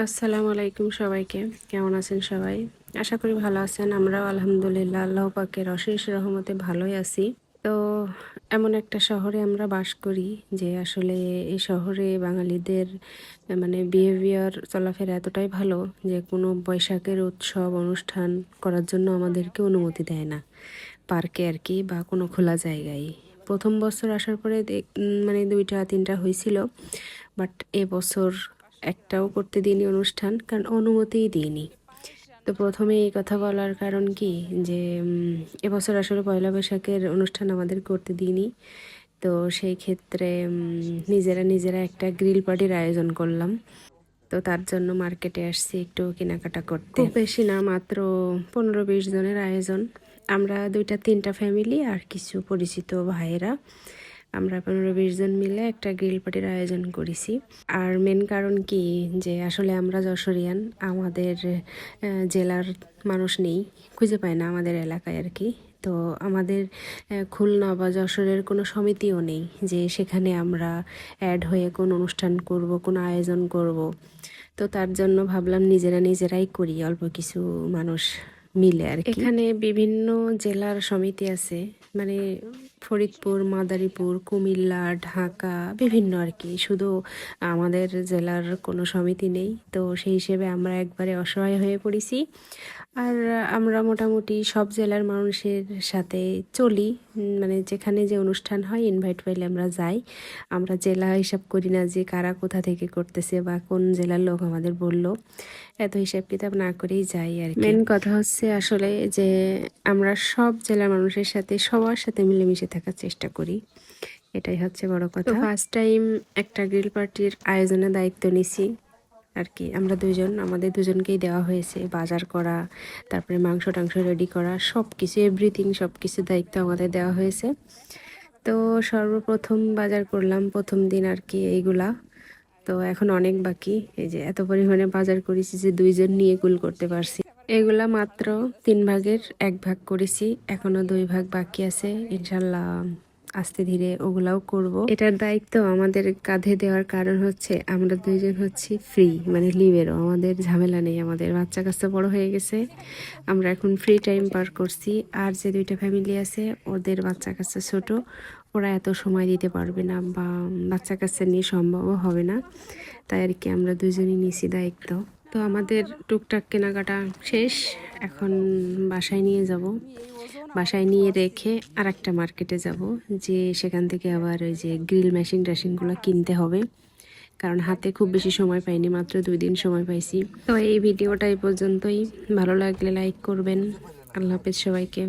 আসসালামু আলাইকুম সবাইকে। কেমন আছেন সবাই? আশা করি ভালো আছেন। আমরাও আলহামদুলিল্লাহ আল্লাহ পাকের অশেষ রহমতে ভালোই আছি। তো এমন একটা শহরে আমরা বাস করি যে আসলে এই শহরে বাঙালিদের মানে বিহেভিয়ার চলাফেরা এতটাই ভালো যে কোনো বৈশাখের উৎসব অনুষ্ঠান করার জন্য আমাদেরকে অনুমতি দেয় না পার্কে আর কি, বা কোনো খোলা জায়গায়। প্রথম বছর আসার পরে মানে 2টা-3টা হয়েছিল, বাট এবছর একটাও করতে দিইনি অনুষ্ঠান, কারণ অনুমতিই দিইনি। তো প্রথমে এই কথা বলার কারণ কি যে এবছর আসলে পয়লা বৈশাখের অনুষ্ঠান আমাদের করতে দিইনি। তো সেই ক্ষেত্রে নিজেরা নিজেরা একটা গ্রিল পার্টির আয়োজন করলাম। তো তার জন্য মার্কেটে আসছি একটু কেনাকাটা করতে। খুব বেশি না, মাত্র 15-20 জনের আয়োজন। আমরা 2-3টা ফ্যামিলি আর কিছু পরিচিত ভাইয়েরা, আমরা 15-20 জন মিলে একটা গ্রিল পার্টির আয়োজন করেছি। আর মেন কারণ কি যে আসলে আমরা যশোরিয়ান, আমাদের জেলার মানুষ নেই, খুঁজে পায় না আমাদের এলাকায় আর কি। তো আমাদের খুলনা বা যশোরের কোনো সমিতিও নেই যে সেখানে আমরা অ্যাড হয়ে কোনো অনুষ্ঠান করব, কোনো আয়োজন করব। তো তার জন্য ভাবলাম নিজেরা নিজেরাই করি, অল্প কিছু মানুষ মিলে আর কি। এখানে বিভিন্ন জেলার সমিতি আছে, মানে ফরিদপুর, মাদারীপুর, কুমিল্লা, ঢাকা, বিভিন্ন আর কি। শুধু আমাদের জেলার কোনো সমিতি নেই। তো সেই হিসেবে আমরা একবারে অসহায় হয়ে পড়েছি। আর আমরা মোটামুটি সব জেলার মানুষের সাথে চলি, মানে যেখানে যে অনুষ্ঠান হয় ইনভাইট পাইলে আমরা যাই। আমরা জেলা হিসাব করি না যে কারা কোথা থেকে করতেছে বা কোন জেলার লোক আমাদের বলল, এত হিসাব কিতাব না করেই যাই আর কি। মেন কথা হচ্ছে আসলে যে আমরা সব জেলার মানুষের সাথে সবার সাথে মিলেমিশে থাকার চেষ্টা করি, এটাই হচ্ছে বড় কথা। ফার্স্ট টাইম একটা গ্রিল পার্টির আয়োজনের দায়িত্ব নিছি আর কি। আমরা আমাদের দুজনকেই দেওয়া হয়েছে বাজার করা, তারপরে মাংস টাংস রেডি করা, সব কিছু এভরিথিং, সব কিছু দায়িত্ব আমাদের দেওয়া হয়েছে। তো সর্বপ্রথম বাজার করলাম প্রথম দিন আর কি এইগুলা। তো এখন অনেক বাকি, এই যে এত পরিমাণে বাজার করেছি যে 2 জন নিয়ে কুল করতে পারছি। এগুলা মাত্র 3 ভাগের 1 ভাগ করেছি, এখনো 2 ভাগ বাকি আছে। ইনশাল্লাহ আস্তে ধীরে ওগুলাও করব। এটার দায়িত্ব আমাদের কাঁধে দেওয়ার কারণ হচ্ছে আমরা 2 জন হচ্ছি ফ্রি, মানে লিভেরও, আমাদের ঝামেলা নেই, আমাদের বাচ্চা কাচ্চা বড় হয়ে গেছে, আমরা এখন ফ্রি টাইম পার করছি। আর যে 2টা ফ্যামিলি আছে ওদের বাচ্চা কাচ্চা ছোট, ওরা এত সময় দিতে পারবে না বা বাচ্চা কাচ্চা নিয়ে সম্ভবও হবে না। তাই আর কি আমরা 2জনই নিয়েছি দায়িত্ব। তো আমাদের টুকটাক কেনাকাটা শেষ, এখন বাসায় নিয়ে যাব। বাসায় নিয়ে রেখে আর একটা মার্কেটে যাব, যে সেখান থেকে আবার ওই যে গ্রিল মেশিন টেশিনগুলো কিনতে হবে, কারণ হাতে খুব বেশি সময় পাইনি, মাত্র 2 দিন সময় পাইছি। তো এই ভিডিওটা এই পর্যন্তই। ভালো লাগলে লাইক করবেন। আল্লাহ হাফেজ সবাইকে।